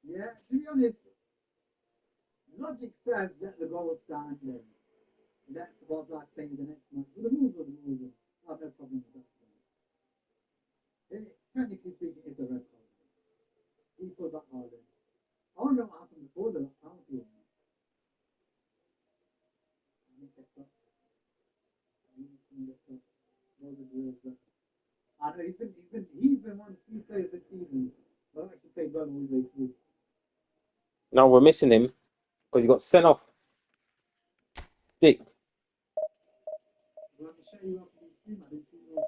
Yeah, to be honest, logic says let the goal stand then. Let's about that playing the next match. But the moves are the moves. I have no problem with that. Technically speaking, it's a red card. He put that hard in. I don't know what happened before the penalty. I know he's been one of the few players this season that actually played well all the way through. No, we're missing him because he got sent off. Dick. Let me show you after this team. I didn't see you.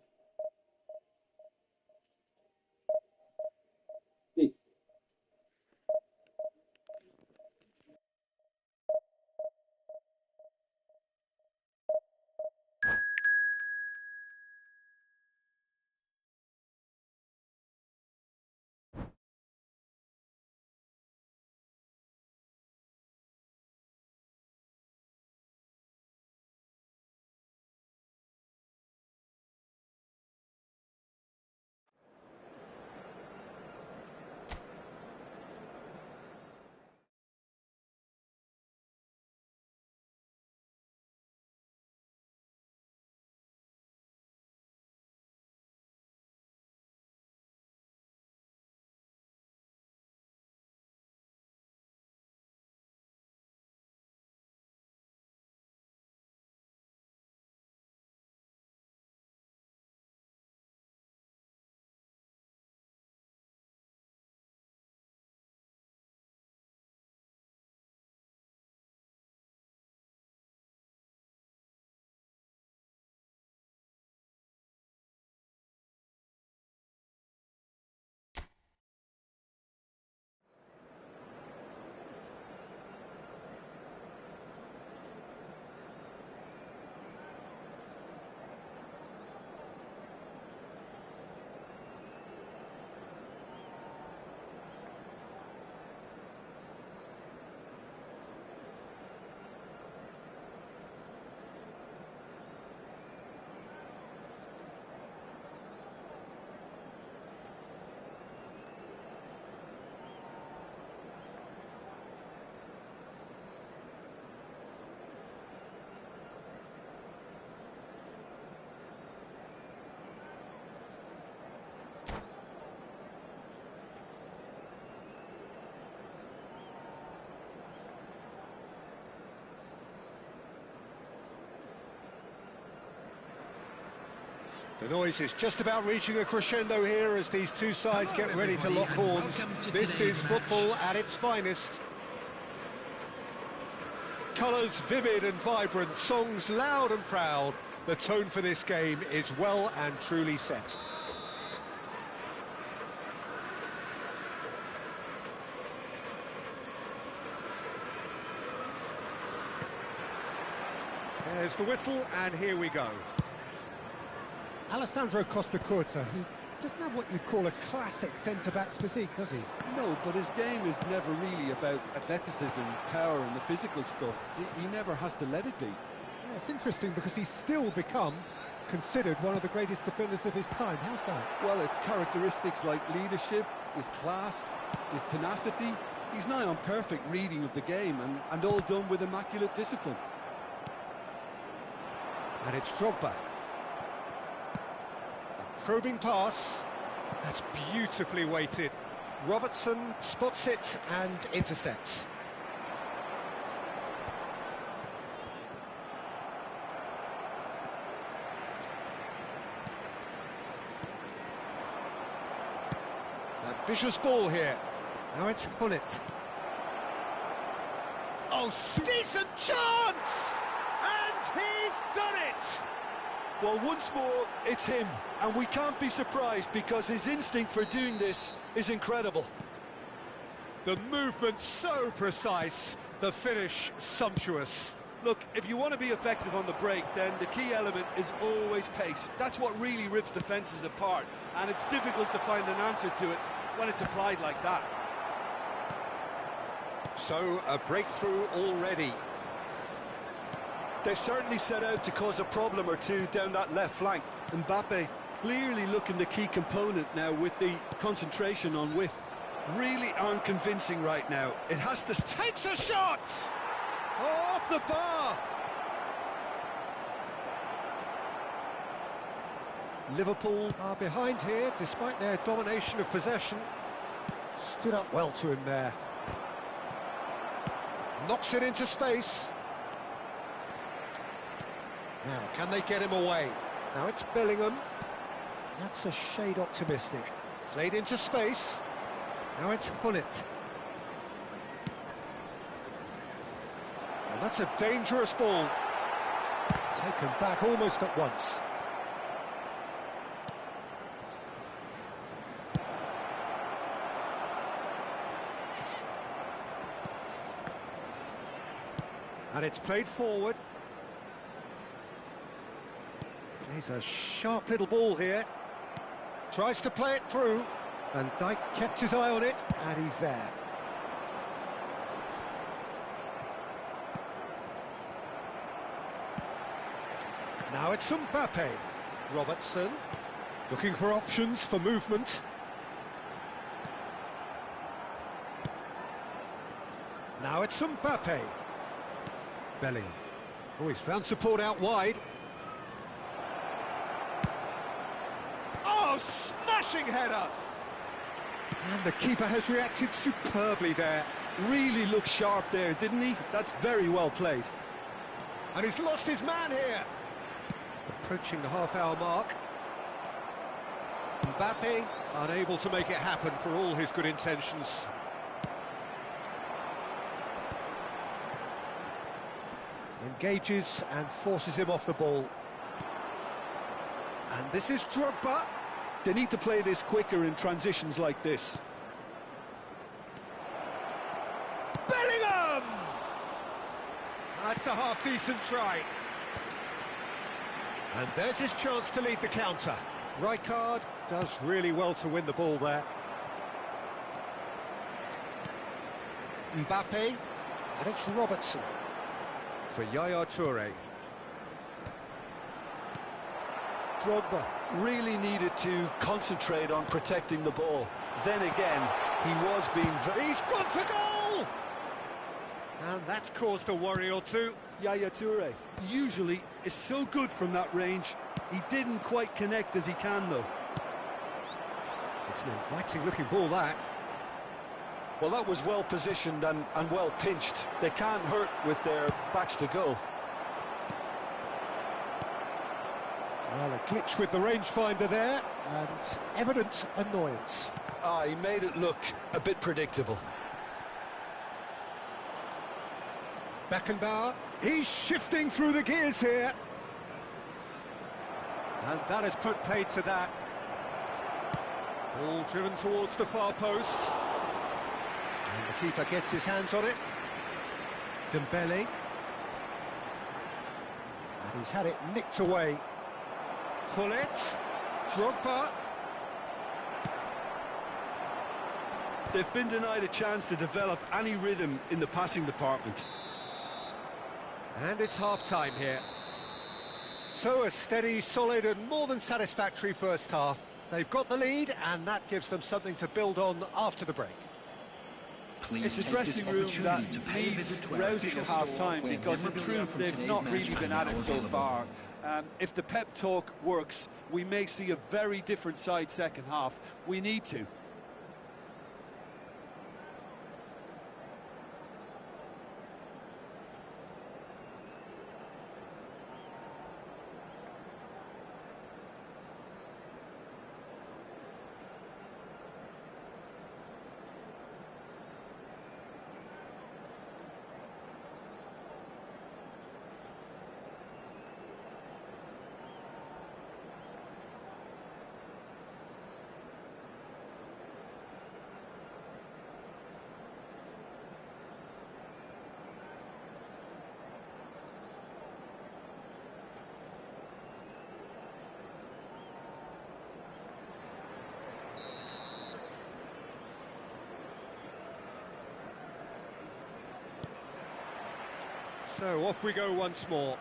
Dick. The noise is just about reaching a crescendo here as these two sides get ready to lock horns. This is football at its finest. Colours vivid and vibrant, songs loud and proud. The tone for this game is well and truly set. There's the whistle, and here we go. Alessandro Costa Curta, he doesn't have what you'd call a classic centre-back's physique, does he? No, but his game is never really about athleticism, power and the physical stuff. He never has to let it be. Yeah, it's interesting because he's still become considered one of the greatest defenders of his time. How's that? Well, it's characteristics like leadership, his class, his tenacity. He's nigh on perfect reading of the game and all done with immaculate discipline. And it's Drogba. Probing pass, that's beautifully weighted. Robertson spots it and intercepts. Ambitious ball here. Now it's Hullet. Oh, decent chance! And he's done it! Well, once more, it's him, and we can't be surprised because his instinct for doing this is incredible. The movement so precise, the finish sumptuous. Look, if you want to be effective on the break, then the key element is always pace. That's what really rips defences apart, and it's difficult to find an answer to it when it's applied like that. So, a breakthrough already. They've certainly set out to cause a problem or two down that left flank. Mbappe Clearly looking the key component now with the concentration on width. Really aren't convincing right now. It has to... Takes a shot! Off the bar! Liverpool are behind here, despite their domination of possession. Stood up well to him there. Knocks it into space. Now, can they get him away? Now it's Bellingham. That's a shade optimistic. Played into space. Now it's Hullet. And that's a dangerous ball. Taken back almost at once. And it's played forward. Plays a sharp little ball here. Tries to play it through. And Dijk kept his eye on it, and he's there. Now it's Mbappe. Robertson, looking for options for movement. Now it's Mbappe. Bellingham. Oh, he's found support out wide. Oh, smashing header! And the keeper has reacted superbly there. Really looked sharp there, didn't he? That's very well played. And he's lost his man here. Approaching the half-hour mark. Mbappe unable to make it happen for all his good intentions. Engages and forces him off the ball. And this is Drogba. They need to play this quicker in transitions like this. Bellingham! That's a half-decent try. And there's his chance to lead the counter. Rijkaard does really well to win the ball there. Mbappe, and it's Robertson for Yaya Toure. Drogba really needed to concentrate on protecting the ball. Then again, he was being very... He's gone for goal! And that's caused a worry or two. Yaya Toure usually is so good from that range. He didn't quite connect as he can, though. It's an inviting-looking ball, that. Well, that was well positioned and well pinched. They can't hurt with their backs to goal. Well, a glitch with the rangefinder there, and evident annoyance. He made it look a bit predictable. Beckenbauer, he's shifting through the gears here. And that has put paid to that. Ball driven towards the far post. And the keeper gets his hands on it. Dembele. And he's had it nicked away. Hullet, Drogba. They've been denied a chance to develop any rhythm in the passing department. And it's half-time here. So a steady, solid and more than satisfactory first half. They've got the lead and that gives them something to build on after the break. It's a dressing room that needs rousing at half-time because in truth they've not really been at it so far. If the pep talk works, we may see a very different side second half. We need to. So off we go once more.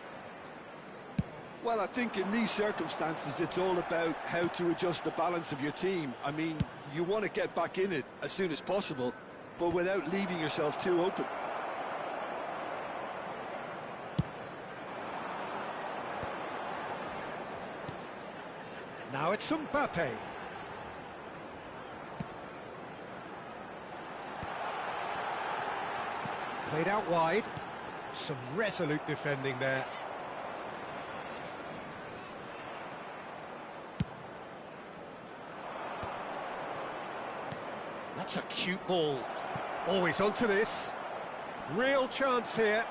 Well, I think in these circumstances, it's all about how to adjust the balance of your team. I mean, you want to get back in it as soon as possible, but without leaving yourself too open. Now it's Mbappe. Played out wide. Some resolute defending there. That's a cute ball. Always onto this. Real chance here.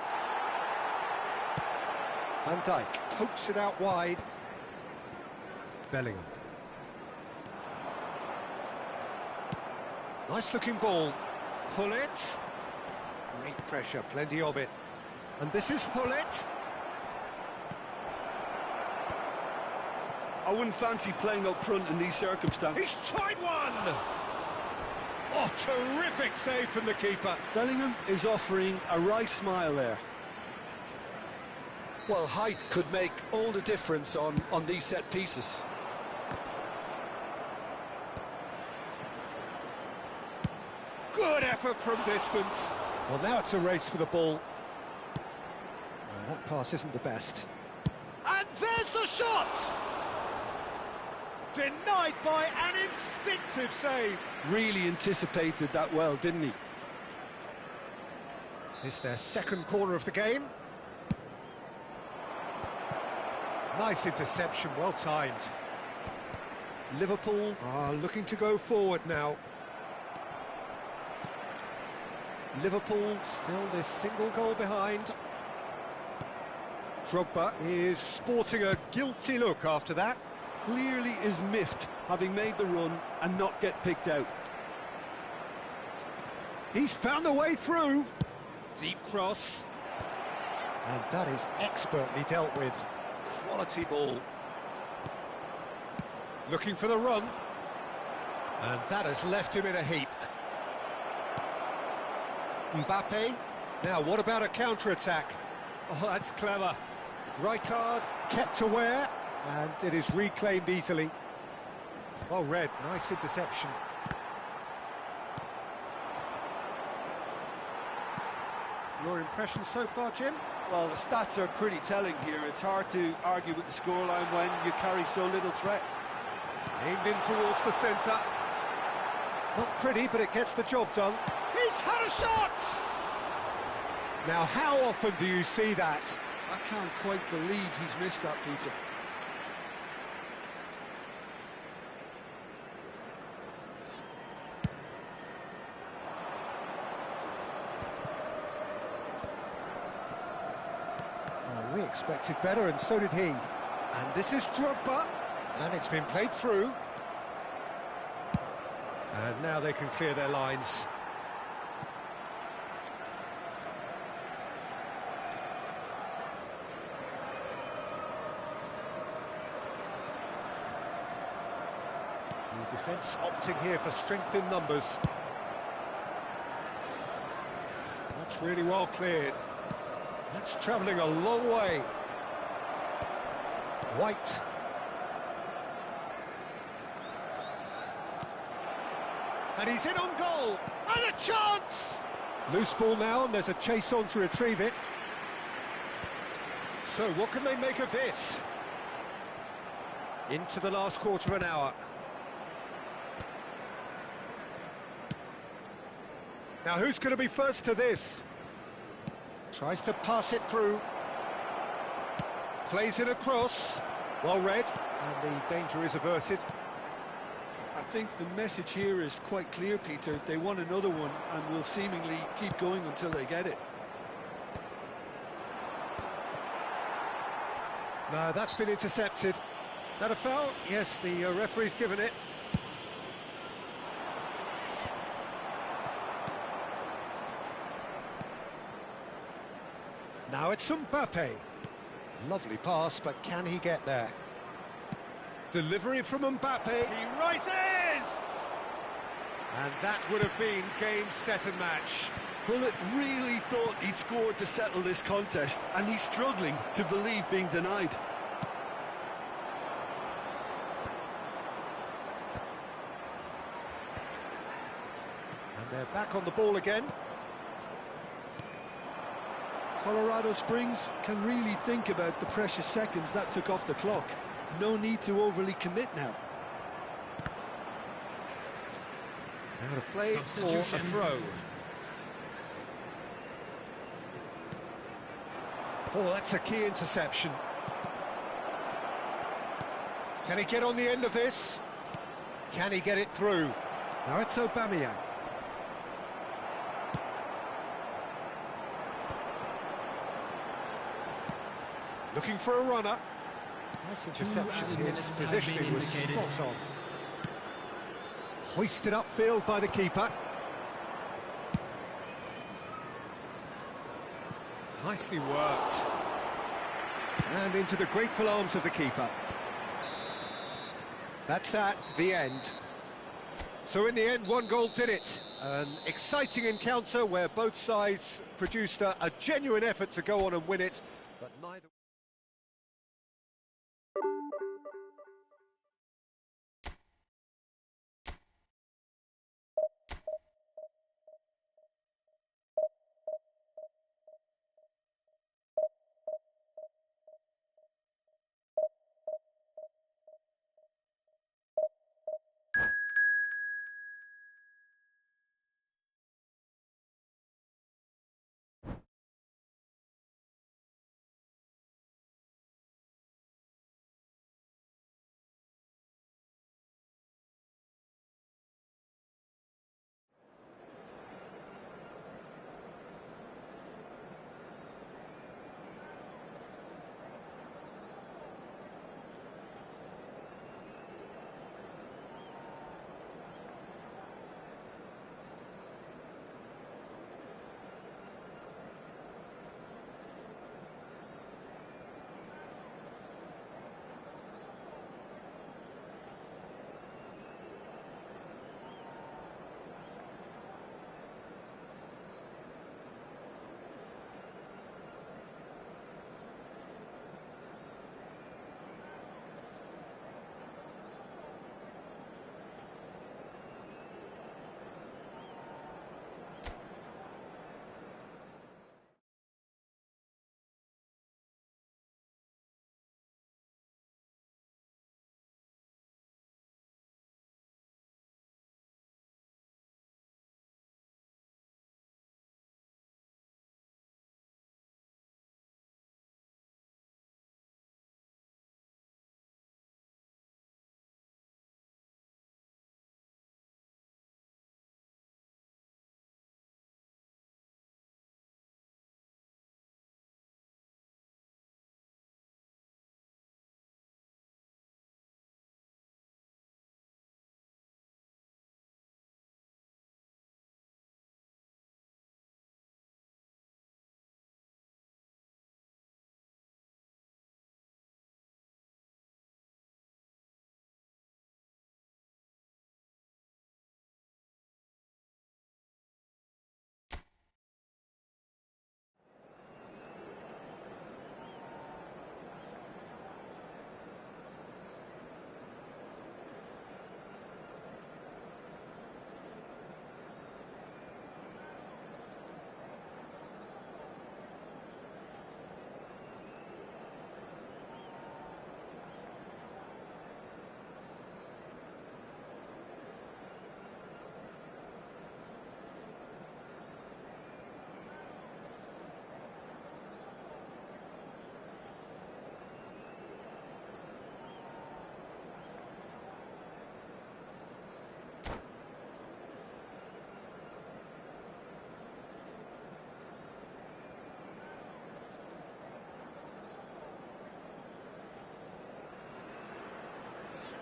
Van Dijk pokes it out wide. Bellingham. Nice looking ball. Hullet. Great pressure, plenty of it. And this is Hullet. I wouldn't fancy playing up front in these circumstances. He's tried one! Oh, terrific save from the keeper. Bellingham is offering a wry smile there. Well, height could make all the difference on these set pieces. Good effort from distance. Well, now it's a race for the ball. That pass isn't the best. And there's the shot! Denied by an instinctive save. Really anticipated that well, didn't he? It's their second corner of the game. Nice interception, well timed. Liverpool are looking to go forward now. Liverpool still this single goal behind. Drogba is sporting a guilty look after that. Clearly is miffed, having made the run and not get picked out. He's found a way through. Deep cross. And that is expertly dealt with. Quality ball. Looking for the run. And that has left him in a heap. Mbappe. Now, what about a counter-attack? Oh, that's clever. Rijkaard kept aware, and it is reclaimed easily. Well read, nice interception. Your impression so far, Jim? Well, the stats are pretty telling here. It's hard to argue with the scoreline when you carry so little threat. Aimed in towards the centre. Not pretty, but it gets the job done. He's had a shot! Now, how often do you see that? I can't quite believe he's missed that, Peter. Oh, we expected better, and so did he. And this is Drogba, and it's been played through. And now they can clear their lines. The defence opting here for strength in numbers. That's really well cleared. That's travelling a long way. White. And he's in on goal. And a chance! Loose ball now, and there's a chase on to retrieve it. So what can they make of this? Into the last quarter of an hour. Now who's going to be first to this? Tries to pass it through. Plays it across. Well read. And the danger is averted. I think the message here is quite clear, Peter. They want another one and will seemingly keep going until they get it. No, that's been intercepted. That a foul? Yes, the referee's given it. Now it's Mbappe. Lovely pass, but can he get there? Delivery from Mbappe. He rises! And that would have been game, set and match. Hullet really thought he'd scored to settle this contest, and he's struggling to believe being denied. They're back on the ball again. Colorado Springs can really think about the precious seconds that took off the clock. No need to overly commit now. Out of play for a throw. Oh, that's a key interception. Can he get on the end of this? Can he get it through? Now it's Aubameyang. Looking for a runner. Nice interception. His positioning was spot on. Hoisted upfield by the keeper. Nicely worked. And into the grateful arms of the keeper. That's the end. So in the end, one goal did it. An exciting encounter where both sides produced a genuine effort to go on and win it, but neither...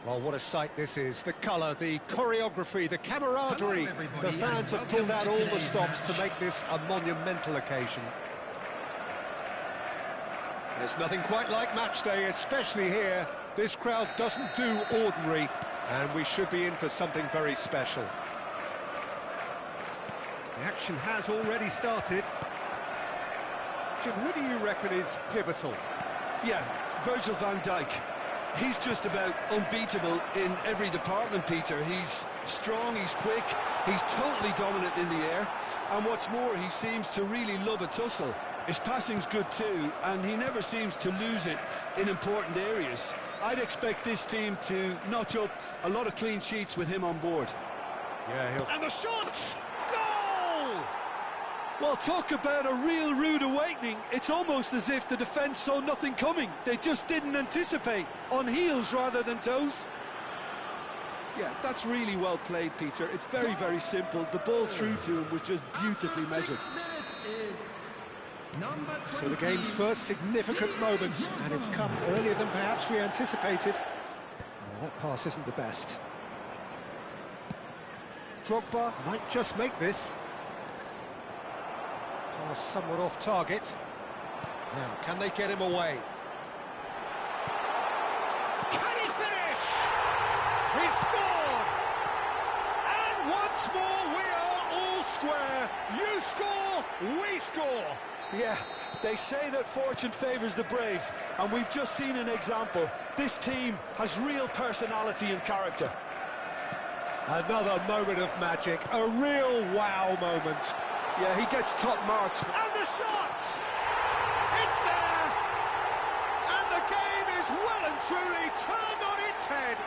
Well, what a sight this is. The colour, the choreography, the camaraderie. The fans have pulled out all the stops to make this a monumental occasion. There's nothing quite like match day, especially here. This crowd doesn't do ordinary, and we should be in for something very special. The action has already started. Jim, who do you reckon is pivotal? Yeah, Virgil van Dijk. he's just about unbeatable in every department, Peter. He's strong, he's quick, he's totally dominant in the air, and what's more, he seems to really love a tussle. His passing's good too, and he never seems to lose it in important areas. I'd expect this team to notch up a lot of clean sheets with him on board. Yeah, and the shot! Goal! Well, talk about a real rude awakening. It's almost as if the defence saw nothing coming. They just didn't anticipate, on heels rather than toes. Yeah, that's really well played, Peter. It's very, very simple. The ball through to him was just beautifully measured. So the game's first significant moment, and it's come earlier than perhaps we anticipated. Oh, that pass isn't the best. Drogba might just make this. Pass somewhat off target. Now, can they get him away? Can he finish? He scored! And once more we are all square. You score, we score. Yeah, they say that fortune favours the brave, and we've just seen an example. This team has real personality and character. Another moment of magic, a real wow moment. Yeah, he gets top marks. And the shot! It's there! And the game is well and truly turned on its head.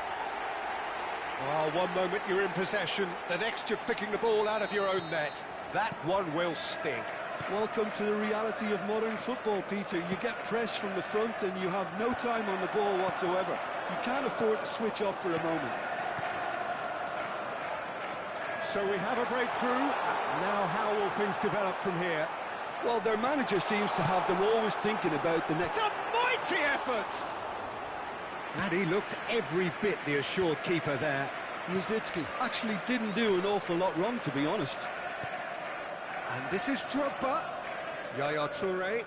Oh, one moment you're in possession, the next you're picking the ball out of your own net. That one will sting. Welcome to the reality of modern football, Peter. You get pressed from the front and you have no time on the ball whatsoever. You can't afford to switch off for a moment. So we have a breakthrough. Now how will things develop from here? Well, their manager seems to have them always thinking about the next... It's a mighty effort! And he looked every bit the assured keeper there. Rosicki actually didn't do an awful lot wrong, to be honest. And this is Drogba. Yaya Toure.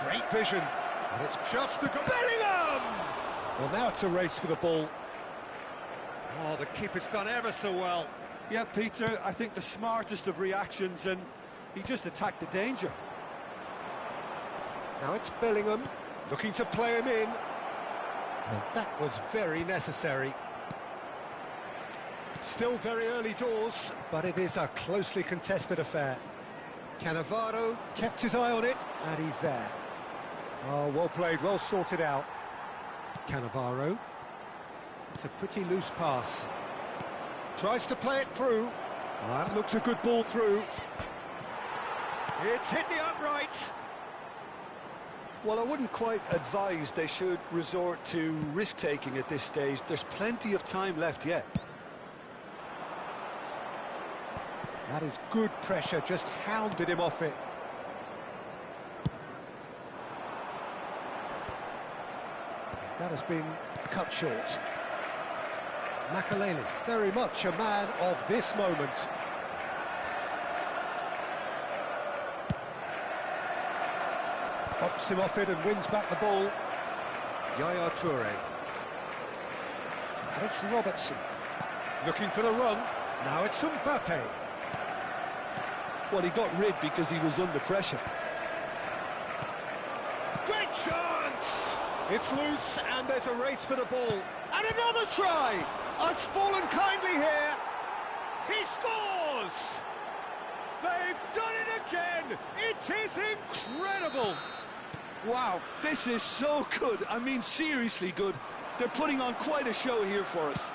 Great vision. And it's just the goal. Bellingham! Well, now it's a race for the ball. Oh, the keeper's done ever so well. Yeah, Peter, I think the smartest of reactions, and he just attacked the danger. Now it's Bellingham, looking to play him in. And that was very necessary. Still very early doors, but it is a closely contested affair. Cannavaro kept his eye on it, and he's there. Oh, well played, well sorted out. Cannavaro. It's a pretty loose pass. Tries to play it through. That looks a good ball through. It's hit the upright. Well, I wouldn't quite advise they should resort to risk-taking at this stage. There's plenty of time left yet. That is good pressure, just hounded him off it. That has been cut short. Makaleli, very much a man of this moment. Pops him off it and wins back the ball. Yaya Toure. And it's Robertson. Looking for the run. Now it's Mbappe. Well, he got rid because he was under pressure. Great chance! It's loose and there's a race for the ball. And another try! Has fallen kindly here. He scores! They've done it again! It is incredible! Wow, this is so good. I mean, seriously good. They're putting on quite a show here for us.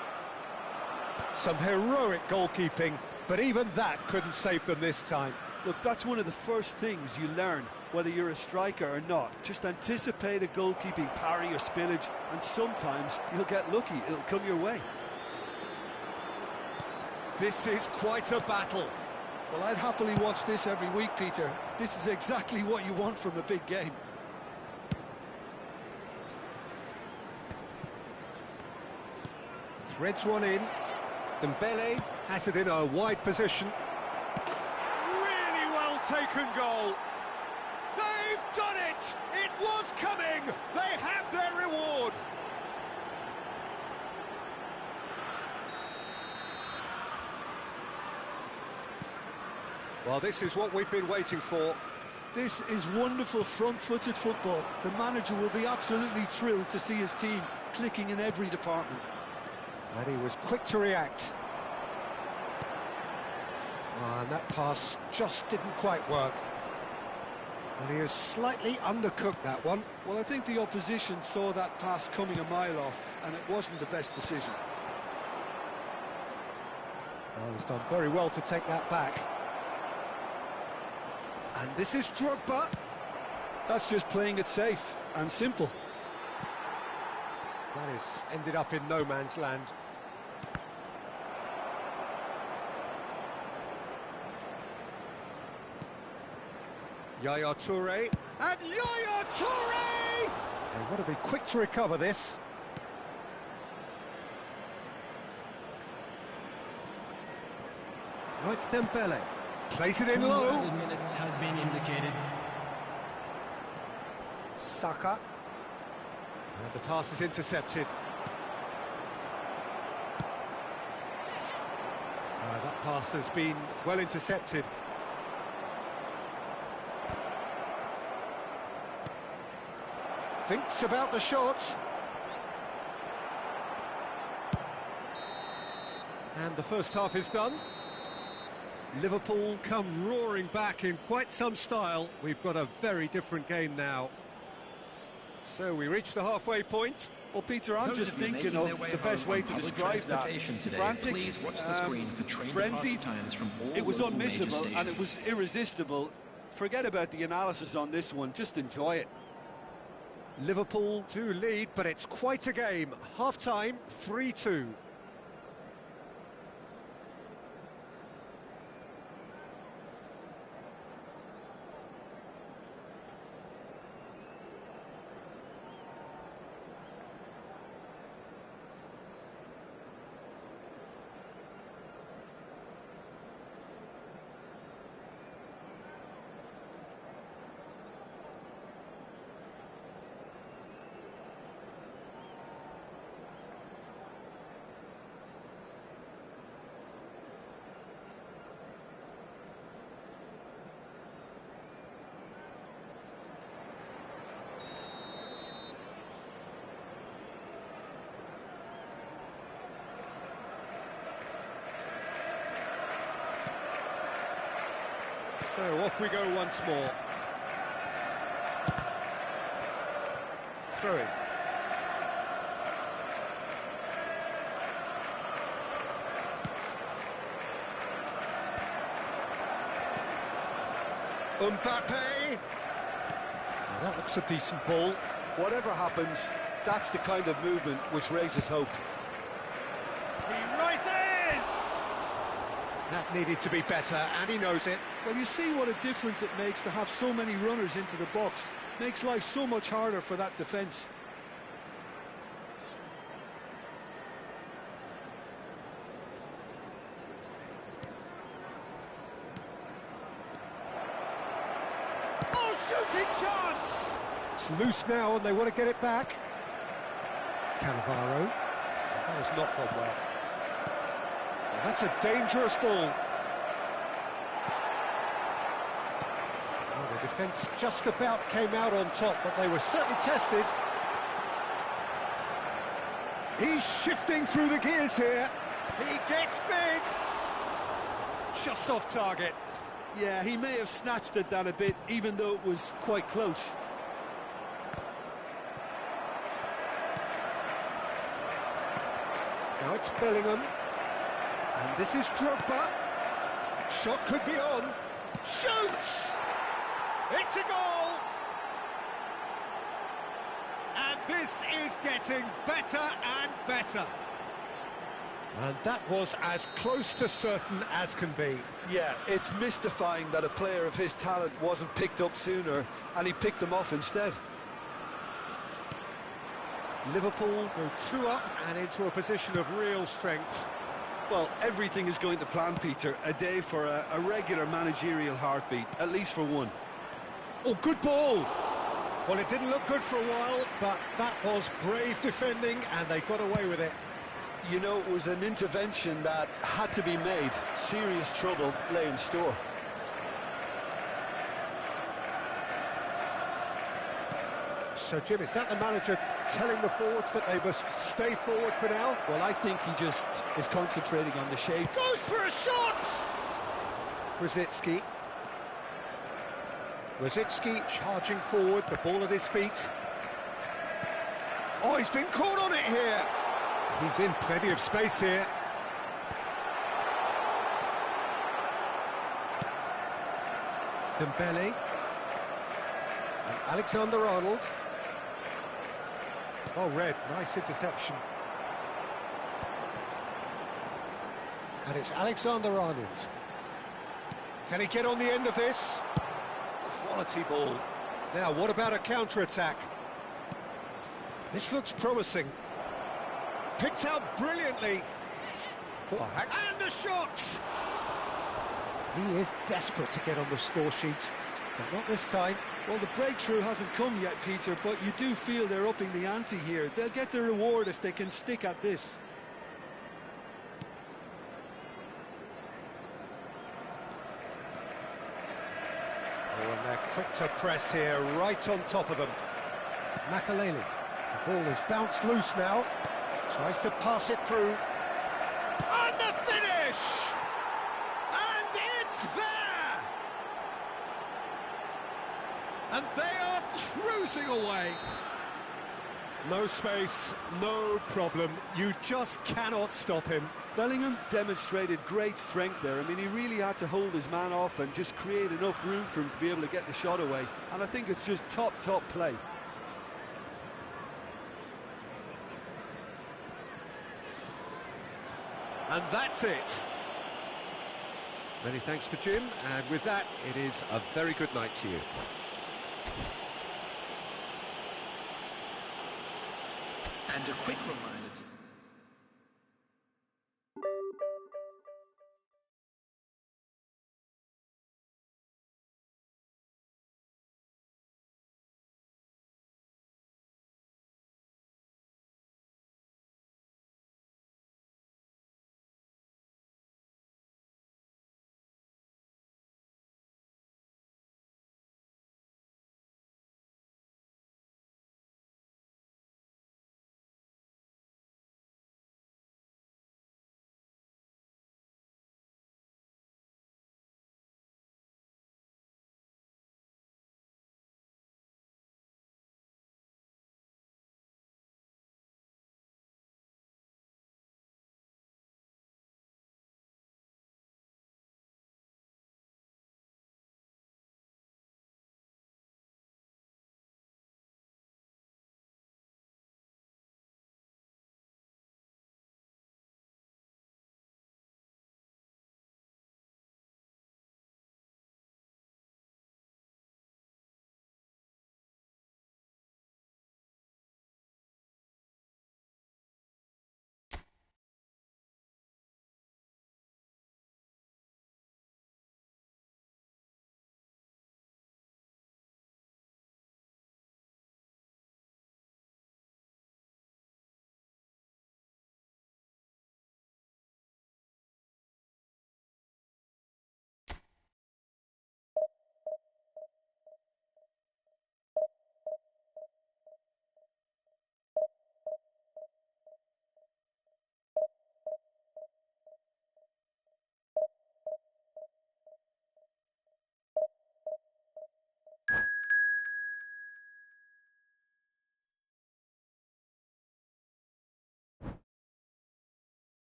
Some heroic goalkeeping, but even that couldn't save them this time. Look, that's one of the first things you learn, whether you're a striker or not. Just anticipate a goalkeeping parry or spillage, and sometimes you'll get lucky. It'll come your way. This is quite a battle. Well, I'd happily watch this every week, Peter. This is exactly what you want from a big game. Threads one in. Dembele has it in a wide position. Really well taken goal. They've done it! It was coming! They have their reward! Well, this is what we've been waiting for. This is wonderful front-footed football. The manager will be absolutely thrilled to see his team clicking in every department. And he was quick to react. And that pass just didn't quite work. And he has slightly undercooked that one. Well, I think the opposition saw that pass coming a mile off, and it wasn't the best decision. Oh, he's done very well to take that back. And this is Drogba. That's just playing it safe and simple. That has ended up in no man's land. Yaya Toure. And Yaya Toure! They've got to be quick to recover this. Now it's Dembele. Plays it in low. Minutes has been indicated. Saka. And the pass is intercepted. That pass has been well intercepted. Thinks about the shot. And the first half is done. Liverpool come roaring back in quite some style. We've got a very different game now. So we reach the halfway point. Well, Peter, I'm just thinking of the best way to describe that. Frantic, frenzied, it was unmissable and it was irresistible. Forget about the analysis on this one, just enjoy it. Liverpool do lead, but it's quite a game. Half-time, 3-2. So off we go once more. Throw in. Mbappe! Now that looks a decent ball. Whatever happens, that's the kind of movement which raises hope. He rises! That needed to be better, and he knows it. Well, you see what a difference it makes to have so many runners into the box. Makes life so much harder for that defence. Oh, shooting chance! It's loose now, and they want to get it back. Cannavaro. That has not gone well. And that's a dangerous ball. Well, the defence just about came out on top, but they were certainly tested. He's shifting through the gears here. He gets big. Just off target. Yeah, he may have snatched at that a bit, even though it was quite close. Now it's Bellingham. And this is Drogba. Shot could be on. Shoots! It's a goal! And this is getting better and better. And that was as close to certain as can be. Yeah, it's mystifying that a player of his talent wasn't picked up sooner, and he picked them off instead. Liverpool go 2 up and into a position of real strength. Well, everything is going to plan, Peter. A day for a regular managerial heartbeat, at least for one. Oh, good ball! Well, it didn't look good for a while, but that was brave defending, and they got away with it. You know, it was an intervention that had to be made. Serious trouble lay in store. So, Jim, is that the manager telling the forwards that they must stay forward for now? Well, I think he just is concentrating on the shape. Goes for a shot! Brzezinski. Brzezinski charging forward, the ball at his feet. Oh, he's been caught on it here. He's in plenty of space here. Dembele. And Alexander-Arnold. Oh, Red, nice interception. And it's Alexander-Arnold. Can he get on the end of this? Quality ball. Now, what about a counter-attack? This looks promising. Picked out brilliantly. Oh, and the shot! He is desperate to get on the score sheet, but not this time. Well, the breakthrough hasn't come yet, Peter, but you do feel they're upping the ante here. They'll get the reward if they can stick at this. Oh, and they're quick to press here, right on top of them. Makaleli. The ball is bounced loose now. Tries to pass it through. And the finish! And it's there! And they are cruising away. No space, no problem. You just cannot stop him. Bellingham demonstrated great strength there. I mean, he really had to hold his man off and just create enough room for him to be able to get the shot away. And I think it's just top play. And that's it. Many thanks to Jim, and with that, it is a very good night to you. And a quick reminder to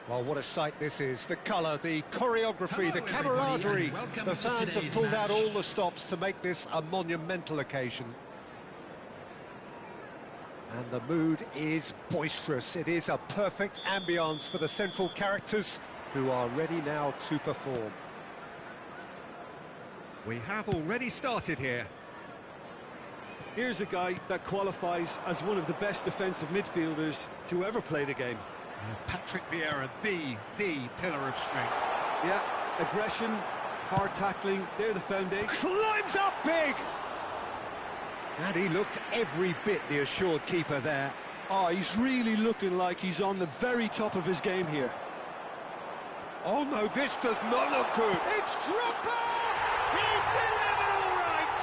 Well, what a sight this is. The colour, the choreography, the camaraderie. The fans have pulled out all the stops to make this a monumental occasion. And the mood is boisterous. It is a perfect ambience for the central characters who are ready now to perform. We have already started here. Here's a guy that qualifies as one of the best defensive midfielders to ever play the game. Patrick Vieira, the pillar of strength. Yeah, aggression, hard tackling, they're the foundation. Climbs up big! And he looked every bit the assured keeper there. Oh, he's really looking like he's on the very top of his game here. Oh no, this does not look good. It's Drogba! He's delivered all right!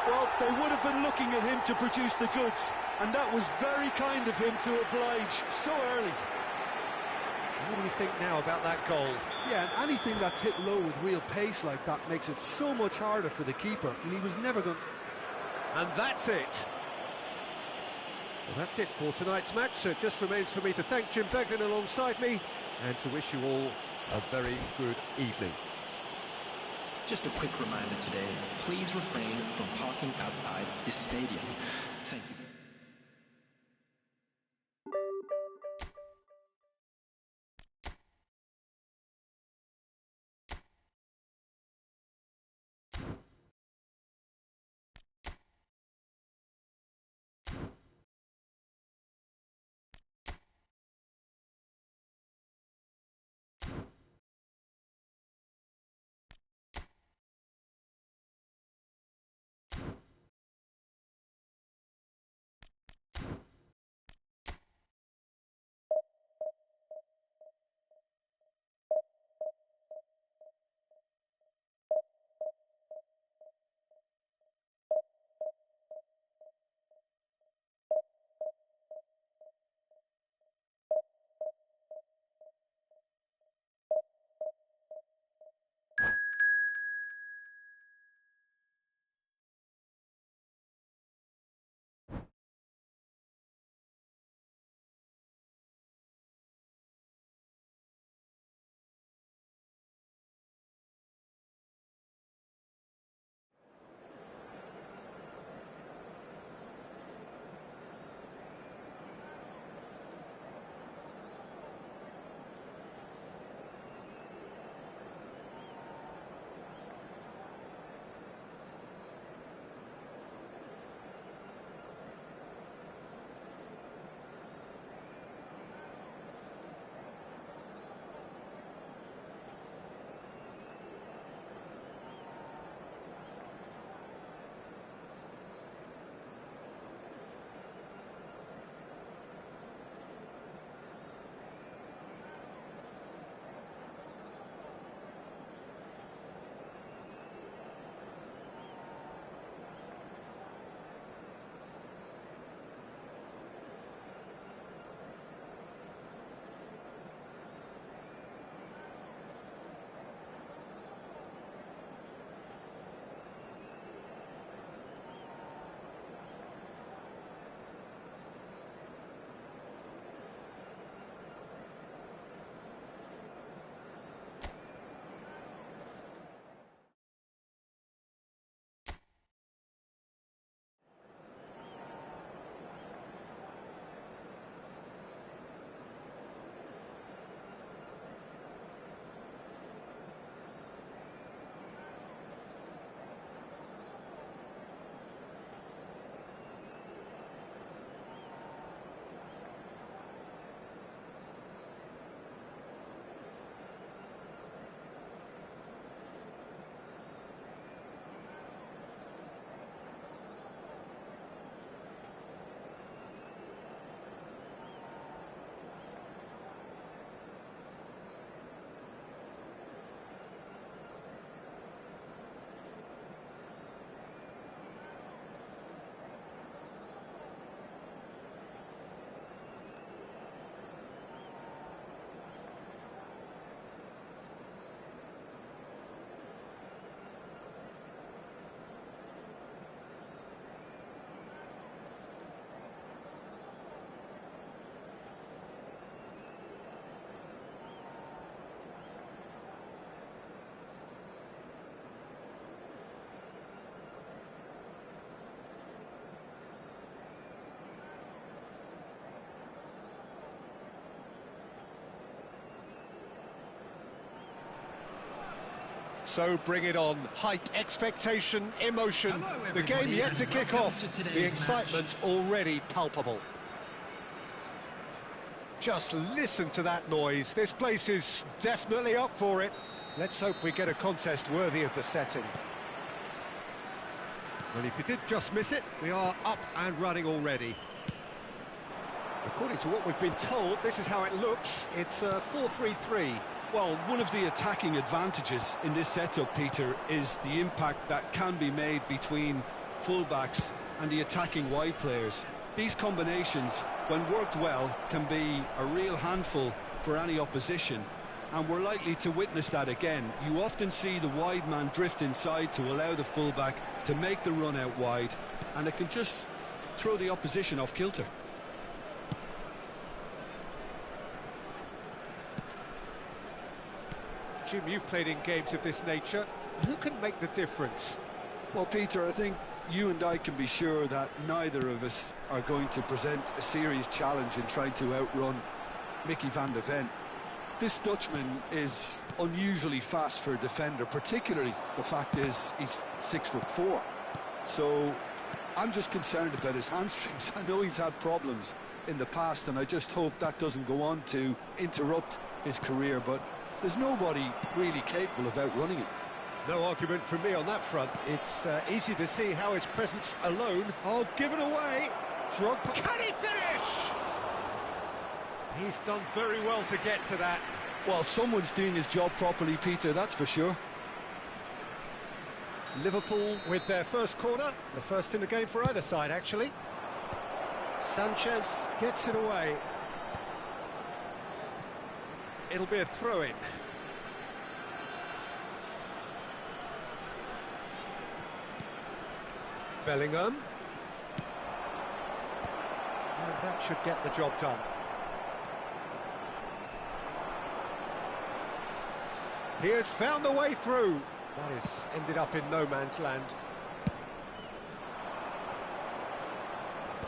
Well, they would have been looking at him to produce the goods, and that was very kind of him to oblige so early. What do you think now about that goal? Yeah, and anything that's hit low with real pace like that makes it so much harder for the keeper, and he was never going... And that's it. Well, that's it for tonight's match. So it just remains for me to thank Jim Beglin alongside me and to wish you all a very good evening. Just a quick reminder today, please refrain from parking outside this stadium. Thank you. So bring it on. Hype, expectation, emotion. The game yet to kick off. The excitement already palpable. Just listen to that noise. This place is definitely up for it. Let's hope we get a contest worthy of the setting. Well, if you did just miss it, we are up and running already. According to what we've been told, this is how it looks. It's 4-3-3. Well, one of the attacking advantages in this setup, Peter, is the impact that can be made between fullbacks and the attacking wide players. These combinations, when worked well, can be a real handful for any opposition, and we're likely to witness that again. You often see the wide man drift inside to allow the fullback to make the run out wide, and it can just throw the opposition off kilter. Jim, you've played in games of this nature. Who can make the difference? Well, Peter, I think you and I can be sure that neither of us are going to present a serious challenge in trying to outrun Mickey van de Ven. This Dutchman is unusually fast for a defender, particularly the fact is he's 6'4". So I'm just concerned about his hamstrings. I know he's had problems in the past, and I just hope that doesn't go on to interrupt his career, but there's nobody really capable of outrunning him. No argument from me on that front. It's easy to see how his presence alone... Oh, given away! Drogba. Can he finish? He's done very well to get to that. Well, someone's doing his job properly, Peter, that's for sure. Liverpool with their first corner. The first in the game for either side, actually. Sanchez gets it away. It'll be a throw-in. Bellingham. And that should get the job done. He has found the way through. That has ended up in no man's land.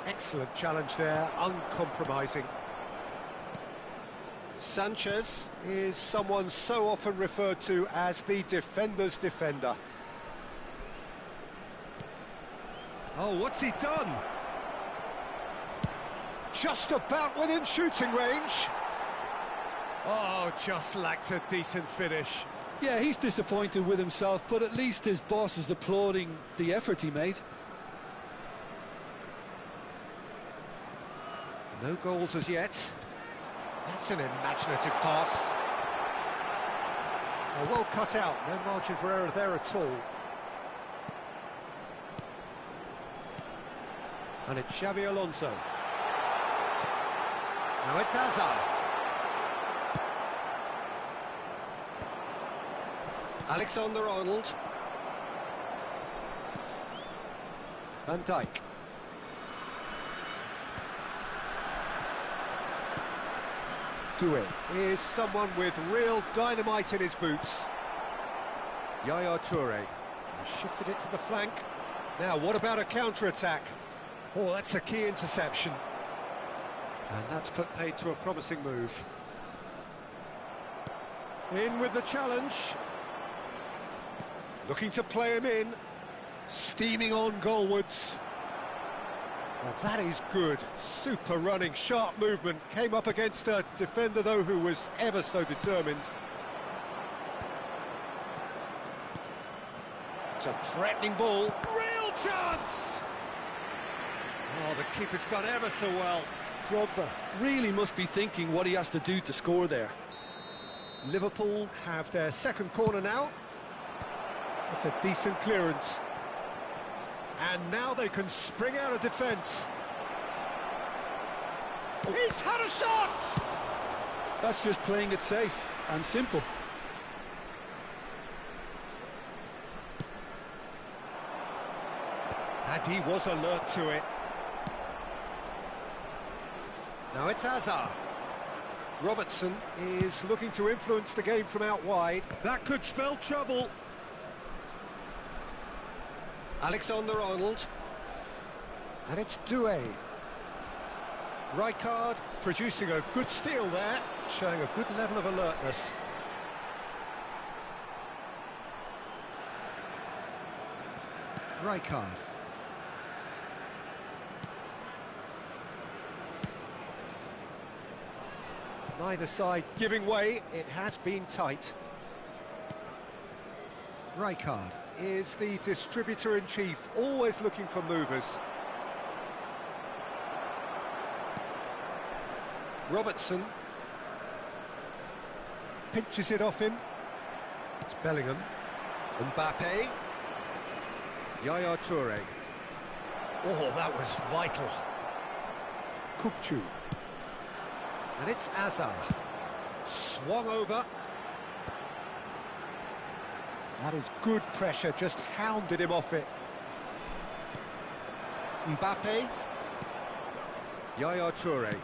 Excellent challenge there, uncompromising. Sanchez is someone so often referred to as the defender's defender. Oh, what's he done? Just about within shooting range. Oh, just lacked a decent finish. Yeah, he's disappointed with himself, but at least his boss is applauding the effort he made. No goals as yet. That's an imaginative pass. Oh, well cut out, no margin for error there at all. And it's Xavi Alonso. Now it's Hazard. Alexander-Arnold. Van Dijk. Doué is someone with real dynamite in his boots. Yaya Toure shifted it to the flank. Now, what about a counter-attack? Oh, that's a key interception. And that's put paid to a promising move. In with the challenge. Looking to play him in. Steaming on goalwards. Well, that is good. Super running, sharp movement. Came up against a defender, though, who was ever so determined. It's a threatening ball. Real chance! Oh, the keeper's done ever so well. Drogba really must be thinking what he has to do to score there. Liverpool have their second corner now. That's a decent clearance. And now they can spring out of defence. He's had a shot! That's just playing it safe and simple. And he was alert to it. Now it's Hazard. Robertson is looking to influence the game from out wide. That could spell trouble. Alexander-Arnold. And it's Doué. Rijkaard producing a good steal there, showing a good level of alertness. Rijkaard. Neither side giving way, it has been tight. Rijkaard is the distributor-in-chief, always looking for movers. Robertson pinches it off him. It's Bellingham. Mbappe. Yaya Toure. Oh, that was vital. Kupchu. And it's Azar. Swung over. That is good pressure, just hounded him off it. Mbappe. Yaya Toure.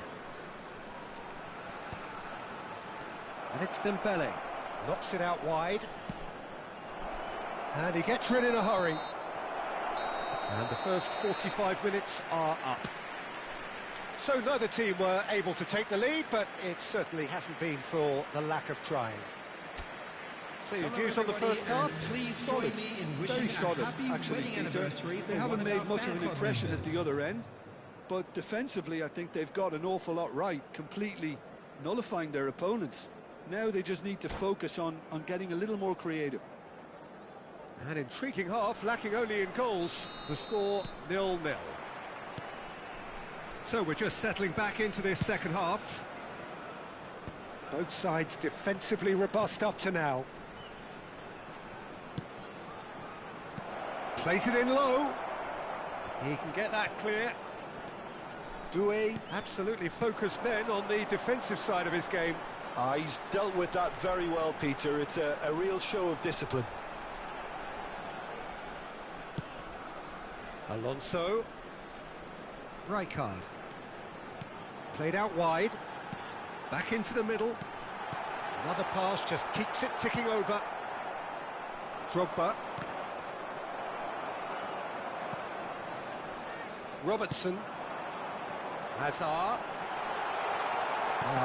And it's Dembele. Knocks it out wide. And he gets rid in a hurry. And the first 45 minutes are up. So neither team were able to take the lead, but it certainly hasn't been for the lack of trying. So your views on the first half? Solid, very solid, actually, Peter. They haven't made much of an impression at the other end, but defensively I think they've got an awful lot right, completely nullifying their opponents. Now they just need to focus on getting a little more creative. An intriguing half, lacking only in goals. The score 0-0. So we're just settling back into this second half. Both sides defensively robust up to now. Plays it in low. He can get that clear. Doué absolutely focused then on the defensive side of his game. He's dealt with that very well, Peter. It's a real show of discipline. Alonso. Rijkaard. Played out wide. Back into the middle. Another pass just keeps it ticking over. Drogba. Robertson. Hazard.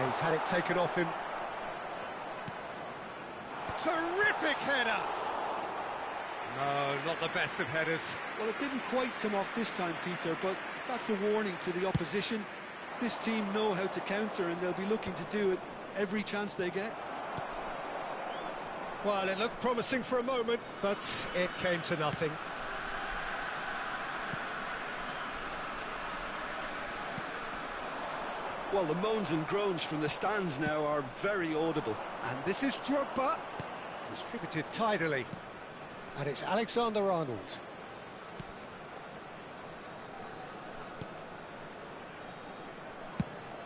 He's had it taken off him. Terrific header! No, not the best of headers. Well, it didn't quite come off this time, Peter, but that's a warning to the opposition. This team know how to counter, and they'll be looking to do it every chance they get. Well, it looked promising for a moment, but it came to nothing. Well, the moans and groans from the stands now are very audible. And this is Drogba. Distributed tidily. And it's Alexander-Arnold.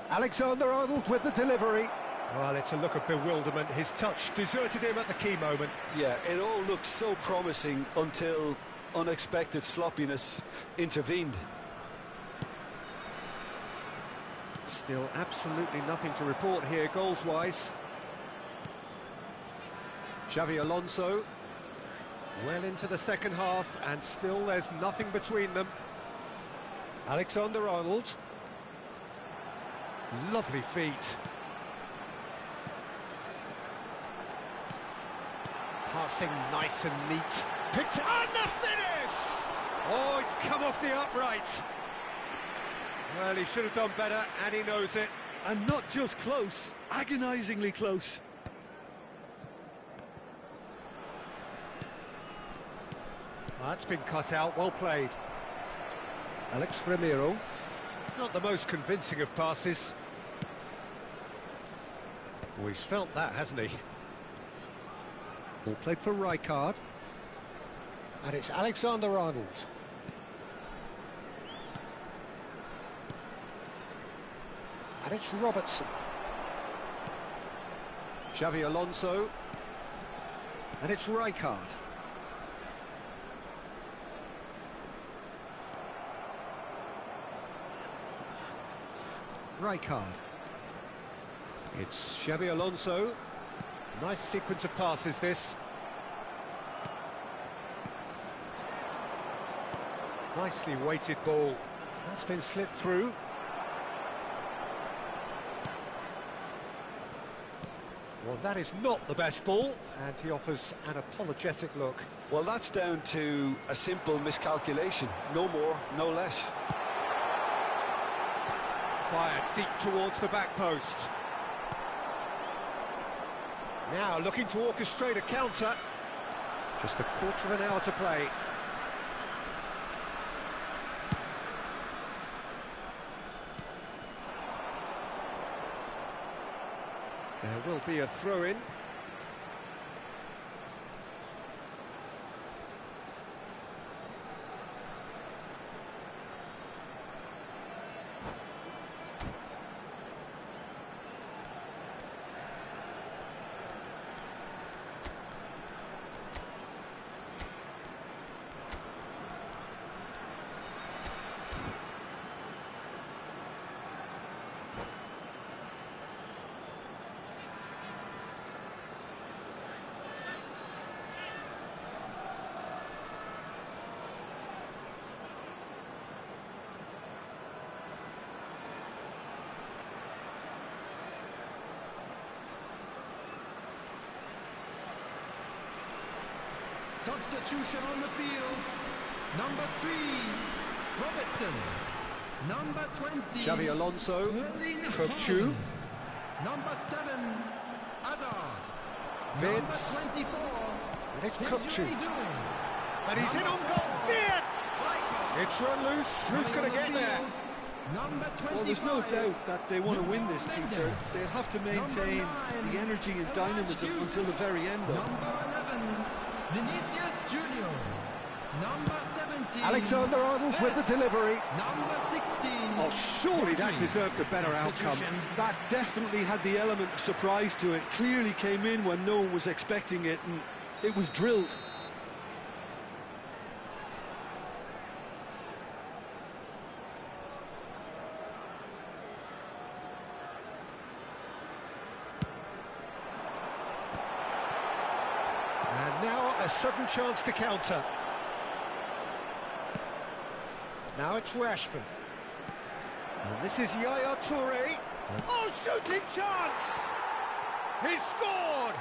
Alexander-Arnold with the delivery. Well, it's a look of bewilderment. His touch deserted him at the key moment. Yeah, it all looked so promising until unexpected sloppiness intervened. Still absolutely nothing to report here, goals-wise. Xavi Alonso. Well into the second half, and still there's nothing between them. Alexander-Arnold. Lovely feet. Passing nice and neat. Picked it, and the finish! Oh, it's come off the upright. Well, he should have done better, and he knows it. And not just close, agonisingly close. That's been cut out, well played. Alex Ramiro. Not the most convincing of passes. Oh, he's felt that, hasn't he? Ball played for Rijkaard. And it's Alexander-Arnold. And it's Robertson. Xavi Alonso. And it's Rijkaard. Rijkaard. It's Xavi Alonso. Nice sequence of passes, this. Nicely weighted ball. That's been slipped through. Well, that is not the best ball, and he offers an apologetic look. Well, that's down to a simple miscalculation. No more, no less. Fired deep towards the back post. Now looking to orchestrate a counter. Just a quarter of an hour to play. There will be a throw-in. Substitution on the field. Number 3, Robertson. Number 20, Xavi Alonso, Erling Kökçü, Haaland. Number 7, Hazard. Vince, Number 24, and it's is Kökçü. Yuri doing? And he's in on goal, Vince! It's run loose, who's going to get there? Number 25, Well, there's no doubt that they want to win this, Peter. They'll have to maintain the energy and dynamism until the very end, though. Number 11, Vinicius Junior. Number 17, Alexander-Arnold with the delivery. Number 16. Oh, surely that deserved a better outcome. That definitely had the element of surprise to it. Clearly came in when no one was expecting it, and it was drilled. And now a sudden chance to counter. Now it's Rashford. And this is Yaya Toure. Oh, shooting chance! He's scored!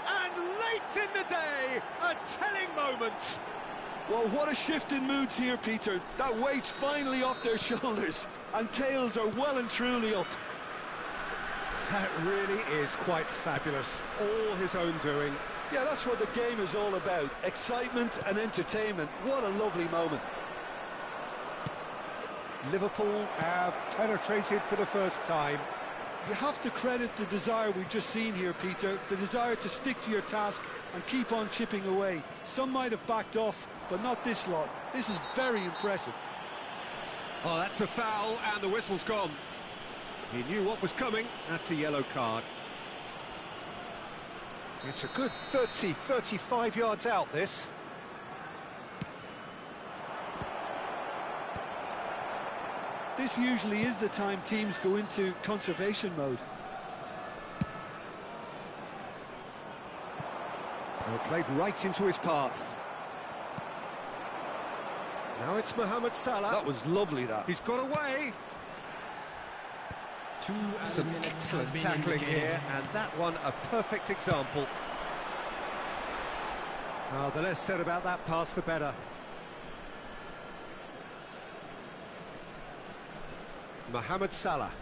And late in the day, a telling moment. Well, what a shift in moods here, Peter. That weight's finally off their shoulders, and tails are well and truly up. That really is quite fabulous. All his own doing. Yeah, that's what the game is all about. Excitement and entertainment. What a lovely moment. Liverpool have penetrated for the first time. You have to credit the desire we've just seen here, Peter. The desire to stick to your task and keep on chipping away. Some might have backed off, but not this lot. This is very impressive. Oh, that's a foul, and the whistle's gone. He knew what was coming. That's a yellow card. It's a good 30, 35 yards out, this. This usually is the time teams go into conservation mode. Well, played right into his path. Now it's Mohamed Salah. That was lovely, that. He's got away. Some excellent tackling here, and that one a perfect example. Oh, the less said about that pass, the better. Mohamed Salah.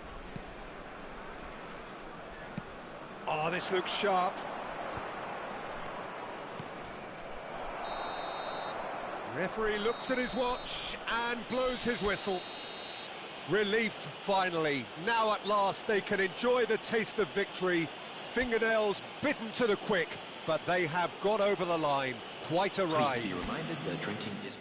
Oh, this looks sharp. Referee looks at his watch and blows his whistle. Relief, finally. Now at last they can enjoy the taste of victory. Fingernails bitten to the quick, but they have got over the line. Quite a ride. Please be reminded that drinking is